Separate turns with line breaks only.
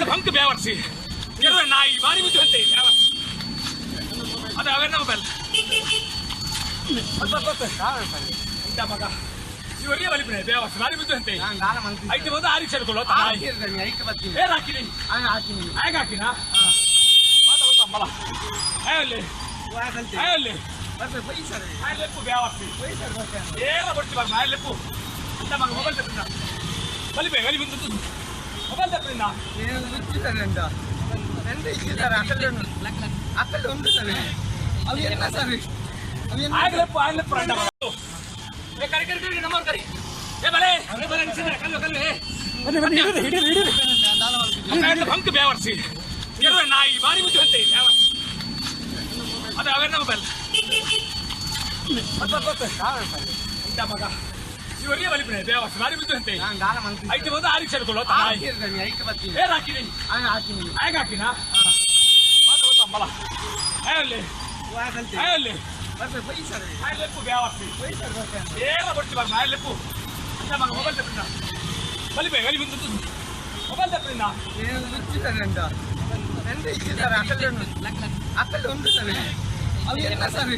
bunk ಬೇವರ್ಸಿ ನಾಯಿ ಬಾರಿ ಬಿದ್ದು ಅಂತೆ ಅದು ಅವೇರ್ನ ಮೊಬೈಲ್ ಇಂಥ ಮಗ ಇವರಿಗೆ ಬಲಿಪಿನ ಬೇವರ್ಸಿ ಬಾರಿ ಬಿದ್ದು ಅಂತೆ ಐತೆ ಬಂದು ಆರಿಗೆ ಸೇರ್ಕೊಳ್ಳೋ ಏನ್ ಹಾಕಿನಿ ಹೇಗೆ ಹಾಕಿನ ಮಾತಾಡ್ತಂಬಲ್ಲ ಹೇಳಿ ಹೇಳಿ ಲೆಪ್ಪು ಬೇವರ್ಸಿ ಏನ ಬರ್ತೀವಿ ಲೆಪ್ಪು ಇಂಥ ಮಗ ಮೊಬೈಲ್ ತಪ್ಪಿನ ಬಲಿಪೆ ಬಲಿ ಬಿದ್ದು ಮೊಬೈಲ್ ತಪ್ಪಿನ
అక్కడ ఉంది సార్ అవి ఎన్న సార్
ಆಗಲೆಪ್ಪು ಆಗಲೆಪ್ಪು ರಂಡ ಏ ಕರಿ ಕರಿ ಕರಿ ನಮ್ಮರ್ ಕರಿ ಏ ಬಲೆ ಬಲೆ ನಿಸಿದ್ರೆ ಕಲ್ಲು ಕಲ್ಲು ಹಿಡಿದು ಬಂಕ್ ಬೇವರ್ಸಿ ಇರುವ ನಾಯಿ ಬಾರಿ ಬಿದ್ದು ಅಂತೆ ಬೇವರ್ಸಿ ಅದು ಅವೇರ್ನ ಮೊಬೈಲ್ ಇಂಥ ಮಗ ಇವರಿಗೆ ಬಲಿಪಿನ ಬೇವರ್ಸಿ ಬಾರಿ ಬಿದ್ದು ಅಂತೆ ಐತೆ ಬಂದು ಆರಿಗೆ ಸೇರ್ಕೊಳ್ಳೋ ಏನ್ ಹಾಕಿನಿ ಹೇಗೆ ಹಾಕಿನ ಮಾತಾಡ್ತಂಬಲ್ಲ ಹೇಳಿ ಹೇಳಿ ಲೆಪ್ಪು ಬೇವರ್ಸಿ ಏನ ಬರ್ತೀವಿ ಲೆಪ್ಪು ಇಂಥ ಮಗ ಮೊಬೈಲ್ ತಪ್ಪಿನ ಬಲಿಪೆ ಬಲಿ ಬಿದ್ದು ಮೊಬೈಲ್ ತಪ್ಪಿನ
అక్కడ ఉంది సార్ అవి ఎన్న సార్